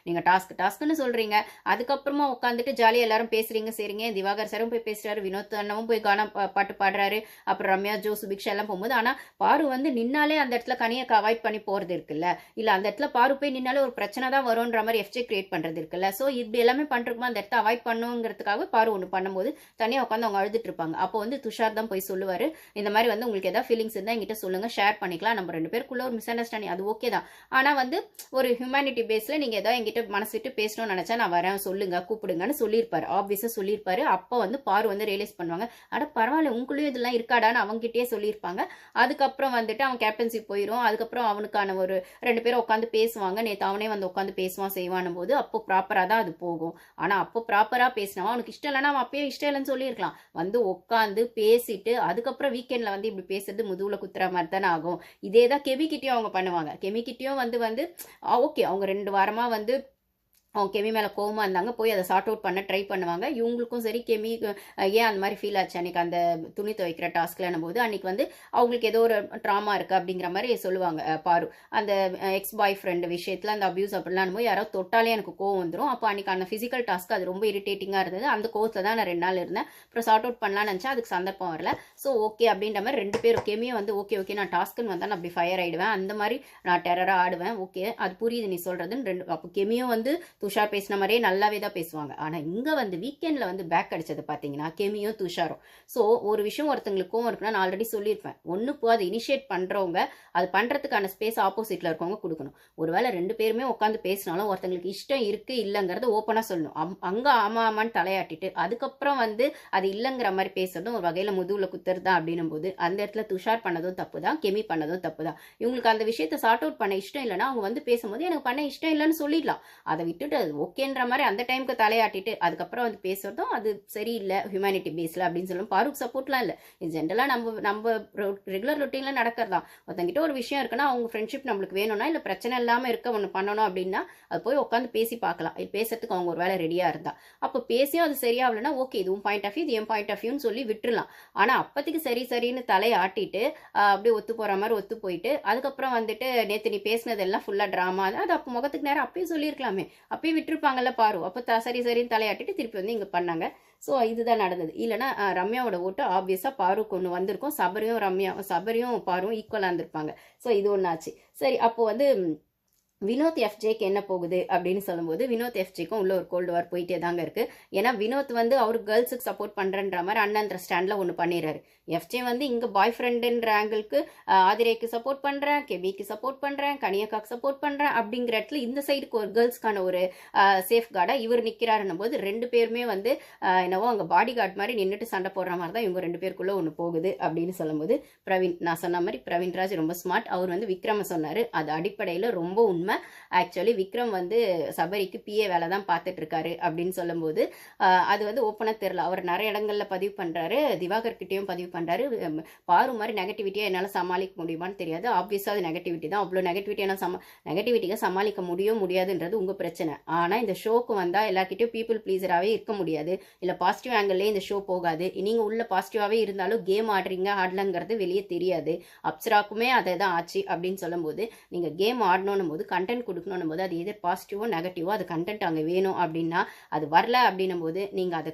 நீங்கள் டாஸ்க்குன்னு சொல்கிறீங்க, அதுக்கப்புறமா உட்காந்துட்டு ஜாலியாக எல்லாரும் பேசுகிறீங்க சரிங்க. திவாகர் சாரும் போய் பேசுகிறாரு, வினோத் அண்ணாவும் போய் கானா பாட்டு பாடுறாரு, அப்புறம் ரம்யா, ஜோ, சுபிக்ஷா எல்லாம் போகும்போது, ஆனால் பாரு வந்து நின்னாலே அந்த இடத்துல கனியை அவாய்ட் பண்ணி போகிறது இருக்குல்ல, இல்லை அந்த இடத்துல பாரு போய் நின்னாலே ஒரு பிரச்சனை தான் வரும்ன்ற மாதிரி எஃப்ஜே கிரியேட் பண்ணுறது இருக்குல்ல. ஸோ இப்படி எல்லாமே பண்ணுறதுக்குமா அந்த இடத்த அவாய்ட் பண்ணுங்கிறதுக்காக பாரு ஒன்று பண்ணும்போது தனியாக உட்காந்து அவங்க அழுதுட்டு இருப்பாங்க. அப்போ வந்து துஷார் தான் போய் சொல்லுவார், இந்த மாதிரி வந்து உங்களுக்கு ஏதாவது ஃபீலிங்ஸ் இருந்தால் என்கிட்ட சொல்லுங்கள், ஷேர் பண்ணிக்கலாம், நம்ம 2 பேருக்குள்ள ஒரு மிஸ் அண்டர்ஸ்டாண்டிங் அது ஓகே தான், ஆனால் வந்து ஒரு ஹியூமனிட்டி பேஸில் நீங்கள் ஏதாவது என்கிட்ட மனசு விட்டு பேசணும்னு நினச்சா நான் வரேன், சொல்லுங்க, கூப்பிடுங்கன்னு சொல்லியிருப்பாரு, ஆப்வியஸாக சொல்லியிருப்பாரு. அப்போ வந்து பாரு வந்து ரியலைஸ் பண்ணுவாங்க, அட பரவாயில்ல உங்களுக்கும் இதெல்லாம் இருக்காடான்னு அவங்ககிட்டயே சொல்லியிருப்பாங்க. அதுக்கப்புறம் வந்துட்டு அவன் கேப்டன்சி போயிடும். அதுக்கப்புறம் அவனுக்கான ஒரு 2 பேரும் உட்காந்து பேசுவாங்க. நேற்று அவனே வந்து உட்காந்து பேசுவான் செய்வான் போது அப்போ ப்ராப்பராக தான் அது போகும். ஆனால் அப்போ ப்ராப்பராக பேசினவன் அவனுக்கு இஷ்டம் இல்லைன்னா அவன் அப்பயே இஷ்டம் இல்லைன்னு சொல்லியிருக்கலாம். வந்து உட்காந்து பேசிட்டு அதுக்கப்புறம் வீக்கெண்டில் வந்து இப்படி பேசுறது முதுகுல குத்துற மாதிரி தானே ஆகும். இதே தான் கெமிக்கிட்டையும் அவங்க பண்ணுவாங்க. கெமிக்கிட்டையும் வந்து ஓகே அவங்க 2 வாரமாக வந்து அவங்க கெமி மேலே கோவமாக இருந்தாங்க, போய் அதை சார்ட் அவுட் பண்ண ட்ரை பண்ணுவாங்க. இவங்களுக்கும் சரி கெமி ஏன் அந்த மாதிரி ஃபீல் ஆச்சு அன்றைக்கி அந்த துணி துவைக்கிற டாஸ்க்லன்னும் போது அன்றைக்கி வந்து அவங்களுக்கு ஏதோ ஒரு ட்ராமா இருக்குது அப்படிங்கிற மாதிரி சொல்லுவாங்க. பாரு அந்த எக்ஸ் பாய் ஃப்ரெண்டு விஷயத்தில் அந்த அப்யூஸ் அப்படிலாம் போது யாராவது தொட்டாலே எனக்கு கோவம் வந்துடும். அப்போ அன்றைக்கி அந்த ஃபிசிக்கல் டாஸ்க்கு அது ரொம்ப இரிட்டேட்டிங்காக இருந்தது. அந்த கோவத்தில் தான் நான் 2 நாள் இருந்தேன். அப்புறம் சார்ட் அவுட் பண்ணலான்னு நினச்சா அதுக்கு சந்தர்ப்பம் வரல. ஸோ ஓகே அப்படின்ற மாதிரி 2 பேரும் கெமியும் வந்து ஓகே நான் டாஸ்க்குன்னு வந்தால் நான் அப்படி ஃபயர் ஆகிடுவேன், அந்த மாதிரி நான் டெரராக ஆடுவேன். ஓகே அது புரியுது நீ சொல்கிறதுன்னு 2 அப்போ கெமியும் வந்து துஷார் பேசின மாதிரியே நல்லாவே தான் பேசுவாங்க. ஆனால் இங்கே வந்து வீக்கெண்டில் வந்து பேக் அடிச்சது பார்த்தீங்கன்னா கெமியும் துஷாரும். ஸோ ஒரு விஷயம் ஒருத்தங்களுக்கும் இருக்குன்னா நான் ஆல்ரெடி சொல்லியிருப்பேன், ஒன்று இப்போ அதை இனிஷியேட் பண்ணுறவங்க அது பண்ணுறதுக்கான ஸ்பேஸ் ஆப்போசிட்டில் இருக்கவங்க கொடுக்கணும். ஒருவேளை 2 பேருமே உட்காந்து பேசினாலும் ஒருத்தங்களுக்கு இஷ்டம் இருக்குது இல்லைங்கிறத ஓப்பனாக சொல்லணும். அங்கே ஆமான்னு தலையாட்டிட்டு அதுக்கப்புறம் வந்து அது இல்லைங்கிற மாதிரி பேசுறதும் ஒரு வகையில் முதுகுல குத்துறது தான். அப்படின்னும் போது அந்த இடத்துல துஷார் பண்ணதும் தப்பு தான், கெமி பண்ணதும் தப்பு தான். இவங்களுக்கு அந்த விஷயத்தை சார்ட் அவுட் பண்ண இஷ்டம் இல்லைன்னா அவங்க வந்து பேசும்போது எனக்கு பண்ண இஷ்டம் இல்லைன்னு சொல்லிடலாம். அதை விட்டுட்டு அது ஓகேன்ற மாதிரி அந்த டைமுக்கு தலையாட்டிட்டு அதுக்கப்புறம் வந்து பேசுறதும் அது சரியில்லை ஹியூமனிட்டி பேஸில் அப்படின்னு சொல்லும். பாருக்கு சப்போர்ட்லாம் இல்லை, இது ஜென்ரலாக நம்ம ரெகுலர் ரொட்டீனில் நடக்கிறதா. ஒருத்தங்கிட்ட ஒரு விஷயம் இருக்குன்னா அவங்க ஃப்ரெண்ட்ஷிப் நம்மளுக்கு வேணும்னா இல்லை பிரச்சனை இல்லாமல் இருக்க ஒன்று பண்ணணும் அப்படின்னா அது போய் உட்காந்து பேசி பார்க்கலாம். இது பேசுறதுக்கு அவங்க ஒரு வேலை ரெடியாக இருந்தா. அப்போ பேசியும் அது சரியாகலன்னா ஓகே இதுவும் பாயிண்ட் ஆஃப் வியூ இது என் பாயிண்ட் ஆஃப் வியூன்னு சொல்லி விட்டுருலாம். ஆனால் அப்போதைக்கு சரின்னு தலையாட்டிட்டு அப்படியே ஒத்து போகிற மாதிரி ஒத்து போயிட்டு அதுக்கப்புறம் வந்துட்டு நேற்று நீ பேசினதெல்லாம் ஃபுல்லாக ட்ராமா அது அப்போ முகத்துக்கு நேரம் அப்பயும் சொல்லியிருக்கலாமே, அப்பயும் விட்டுருப்பாங்கல்ல பாரு. அப்போ சரின்னு தலையாட்டிட்டு திருப்பி வந்து இங்கே பண்ணாங்க. ஸோ இதுதான் நடந்தது. இல்லைனா ரம்யாவோட ஓட்டு ஆப்வியஸாக பாருக்கு ஒன்று வந்திருக்கும், சபரியும் பாரும் ஈக்குவலாக இருந்திருப்பாங்க. ஸோ இது ஒன்று ஆச்சு. சரி அப்போ வந்து வினோத் எஃப்ஜேக்கு என்ன போகுது அப்படின்னு சொல்லும்போது வினோத் எஃப்ஜேக்கும் உள்ள ஒரு கோல்டு வார் போயிட்டே தாங்க இருக்கு. ஏன்னா வினோத் வந்து அவர் கேர்ள்ஸுக்கு சப்போர்ட் பண்ணுறன்ற மாதிரி அண்ணன்ற ஸ்டாண்டில் ஒன்று பண்ணிடுறாரு. எஃப்ஜே வந்து இங்கே பாய் ஃப்ரெண்டுன்ற ஆங்கிளுக்கு ஆதிரேக்கு சப்போர்ட் பண்ணுறேன், கெபிக்கு சப்போர்ட் பண்ணுறேன், கனியக்காக்கு சப்போர்ட் பண்ணுறேன் அப்படிங்கிற இடத்துல இந்த சைடுக்கு ஒரு கேர்ள்ஸ்க்கான ஒரு சேஃப் கார்டாக இவர் நிற்கிறாருன்னும் போது 2 பேருமே வந்து என்னவோ அங்கே பாடி கார்டு மாதிரி நின்றுட்டு சண்டை போடுற மாதிரி தான் இவங்க 2 பேருக்குள்ளே ஒன்று போகுது அப்படின்னு சொல்லும்போது பிரவீன் நான் சொன்ன மாதிரி பிரவீன்ராஜ் ரொம்ப ஸ்மார்ட். அவர் வந்து விக்ரம சொன்னார், அது அடிப்படையில் ரொம்ப உண்மை. ஆக்சுவலி விக்ரம் வந்து சபரிக்கு பிஏ வேலை தான் பார்த்துட்டு இருக்காரு அப்படின்னு சொல்லும்போது அது வந்து ஓப்பனாக தெரியல. அவர் நிறைய இடங்கள்ல பதிவு பண்றாரு, திவாகர் கிட்டையும் பதிவு பண்றாரு. பாரு மாதிரி நெகட்டிவிட்டியா என்னால் சமாளிக்க முடியுமான்னு தெரியாது. ஆப்வியஸா அது நெகட்டிவிட்டி தான். அவ்வளோ நெகட்டிவிட்டியை சமாளிக்க முடியாதுன்றது உங்க பிரச்சனை. ஆனா இந்த ஷோக்கு வந்தா எல்லார்கிட்டயும் பீப்புள் ப்ளீஸராகவே இருக்க முடியாது, இல்ல பாசிட்டிவ் ஆங்கிள்லேயே இந்த ஷோ போகாது. நீங்க உள்ள பாசிட்டிவாகவே இருந்தாலும் கேம் ஆடலங்கிறது வெளியே தெரியாது. அப்சராக்குமே அதை தான் ஆச்சு அப்படின்னு சொல்லும்போது நீங்க கேம் ஆடணும் போது கண்டென்ட் கொடுக்கணும் போது அது எதிர் பாசிட்டிவோ நெகட்டிவோ அது கண்டென்ட் அங்கே வேணும் அப்படின்னா அது வரல அப்படின்னும் போது நீங்கள் அதை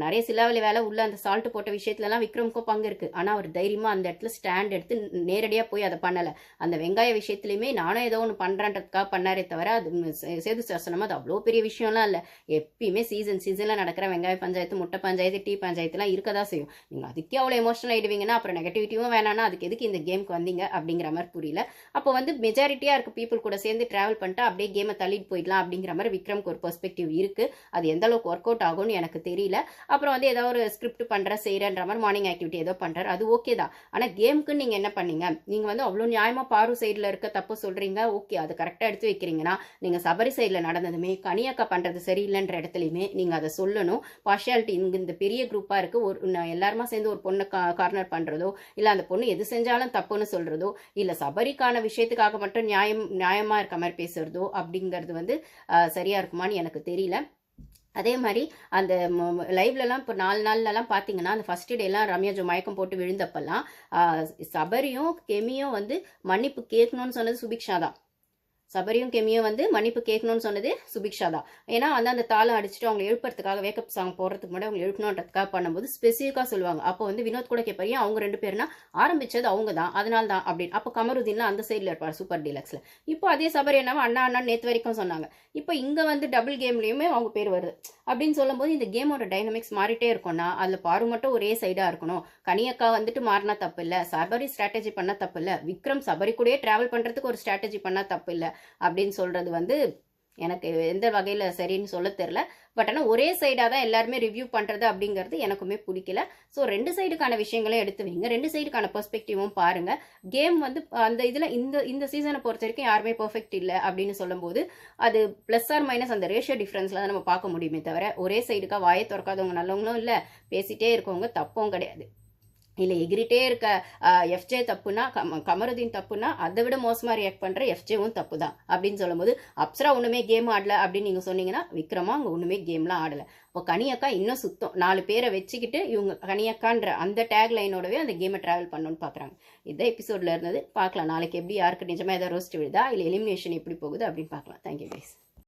நிறைய சிலாவலி வேலை உள்ள அந்த சால்ட் போட்ட விஷயத்துலலாம் விக்ரமுக்கும் பங்கு இருக்குது. ஆனால் அவர் தைரியமாக அந்த இடத்துல ஸ்டாண்ட் எடுத்து நேரடியாக போய் அதை பண்ணலை. அந்த வெங்காய விஷயத்துலையுமே நானும் ஏதோ ஒன்று பண்ணுறேன்றதுக்காக பண்ணாரே தவிர அது சேது சாசனமாக அது அவ்வளோ பெரிய விஷயம்லாம் இல்லை. எப்பயுமே சீசனில் நடக்கிற வெங்காய பஞ்சாயத்து, முட்டை பஞ்சாயத்து, டீ பஞ்சாயத்துலாம் இருக்க தான் செய்யும். நீங்கள் அதுக்கே அவ்வளோ எமோஷனல் ஆகிடுவீங்கன்னா அப்புறம் நெகட்டிவிட்டியும் வேணான்னா அதுக்கு எதுக்கு இந்த கேமுக்கு வந்தீங்க அப்படிங்கிற மாதிரி புரியல. அப்போ வந்து மெஜாரிட்டியாக இருக்க பீப்புள் கூட சேர்ந்து டிராவல் பண்ணிட்டு அப்படியே கேமை தள்ளிட்டு போயிடலாம் அப்படிங்கிற மாதிரி விக்ரம்க்கு ஒரு பெர்ஸ்பெக்டிவ் இருக்கு. அது எந்த அளவுக்கு ஒர்க் அவுட் ஆகும்னு எனக்கு தெரியல. அப்புறம் வந்து ஏதோ ஒரு ஸ்கிரிப்ட் செய்யறன்ற மாதிரி மார்னிங் ஆக்டிவிட்டி ஏதோ பண்றாரு, அது ஓகே தான். ஆனா கேமுக்கு நீங்க என்ன பண்ணீங்க? நீங்க வந்து அவ்வளோ நியாயமா பாரு சைட்ல இருக்க தப்பு சொல்றீங்க, ஓகே அது கரெக்டா எடுத்து வைக்கிறீங்கன்னா நீங்க சபரி சைட்ல நடந்ததுமே கனியக்கா பண்றது சரியில்லைன்ற இடத்துலையுமே நீங்க அதை சொல்லணும். பார்ஷியாலிட்டி இந்த பெரிய குரூப்பா இருக்கு, ஒரு எல்லாருமா சேர்ந்து ஒரு பொண்ணை கார்னர் பண்றதோ இல்ல அந்த பொண்ணு எது செஞ்சாலும் தப்புன்னு சொல்றதோ இல்ல சபரிக்கான விஷயத்துக்காக மட்டும் நியாயமா இருக்க மாதிரி பேசுறதோ அப்படிங்கிறது வந்து சரியா இருக்குமான்னு எனக்கு தெரியல. அதே மாதிரி அந்த லைவ்லலாம் இப்போ 4 நாள்லலாம் பார்த்தீங்கன்னா அந்த ஃபர்ஸ்ட் டேலாம் ரம்யா ஜோ மயக்கம் போட்டு விழுந்தப்பெல்லாம் சபரியும் கெமியும் வந்து மன்னிப்பு கேட்கணும்னு சொன்னது சுபிக்ஷா தான். சபரியும் கெமியும் வந்து மன்னிப்பு கேட்கணும்னு சொன்னது சுபிக்ஷா தான். ஏன்னா வந்து அந்த தாளம் அடிச்சுட்டு அவங்க எழுப்புறதுக்காக வேக்கப் சாங் போடுறதுக்கு முன்னாடி அவங்க எழுப்பணுன்றதுக்காக பண்ணும்போது ஸ்பெசிஃபிக்காக சொல்லுவாங்க. அப்போ வந்து வினோத் கூட கேட்பாரு, அவங்க 2 பேருனா ஆரம்பிச்சது அவங்க தான், அதனால தான் அப்படின்னு. அப்போ கமருதீன்லாம் அந்த சைடில் இருப்பார் சூப்பர் டீலக்ஸில். இப்போ அதே சபரி என்னவோ அண்ணா அண்ணா நேற்று வரைக்கும் சொன்னாங்க. இப்போ இங்கே வந்து டபுள் கேம்லேயுமே அவங்க பேர் வருது அப்படின்னு சொல்லும்போது இந்த கேமோட டைனமிக்ஸ் மாறிட்டே இருக்கும்னா அதில் பாரு மட்டும் ஒரே சைடாக இருக்கணும். கனியக்கா வந்துட்டு மாறினா தப்பு இல்லை, சபரி ஸ்ட்ராட்டஜி பண்ண தப்பு இல்லை, விக்ரம் சபரி கூடயே டிராவல் பண்ணுறதுக்கு ஒரு ஸ்ட்ராட்டஜி பண்ணா தப்பு இல்லை அப்படின்னு சொல்றது வந்து எனக்கு எந்த வகையில் சரின்னு சொல்ல தெரில. பட் ஆனால் ஒரே சைடாக தான் எல்லாருமே ரிவ்யூ பண்ணுறது அப்படிங்கிறது எனக்குமே பிடிக்கல. ஸோ 2 சைடுக்கான விஷயங்களும் எடுத்து வைங்க, 2 சைடுக்கான பெர்ஸ்பெக்டிவும் பாருங்க. கேம் வந்து அந்த இதில் இந்த சீசனை பொறுத்த வரைக்கும் யாருமே பெர்ஃபெக்ட் இல்லை அப்படின்னு சொல்லும்போது அது ப்ளஸ் ஆர் மைனஸ் அந்த ரேஷியோ டிஃப்ரென்ஸில் தான் நம்ம பார்க்க முடியுமே தவிர ஒரே சைடுக்காக வாயை திறக்காதவங்க நல்லவங்களும் இல்லை, பேசிட்டே இருக்கவங்க தப்பும் கிடையாது. இல்லை எகிரிட்டே இருக்க எஃப்ஜே தப்புனா கமருதீன் தப்புனா அதை விட மோசமாக ரியாக்ட் பண்ணுற எஃப்ஜேவும் தப்பு தான் அப்படின்னு சொல்லும்போது அப்சரா ஒன்றுமே கேம் ஆடல அப்படின்னு நீங்கள் சொன்னீங்கன்னா விக்ரமா அங்கே ஒன்றுமே கேம்லாம் ஆடலை. இப்போ கனியக்கா இன்னும் சுத்தம் 4 பேரை வச்சுக்கிட்டு இவங்க கனியக்கான்ற அந்த டேக் லைனோடவே அந்த கேமை ட்ராவல் பண்ணணும்னு பார்க்குறாங்க. இதான் எபிசோடில் இருந்தது. பார்க்கலாம் நாளைக்கு எப்படி யாருக்கு நிஜமாக ஏதாவது ரோஸ்ட் விழுதா இல்லை எலிமினேஷன் எப்படி போகுது அப்படின்னு பார்க்கலாம். Thank you guys.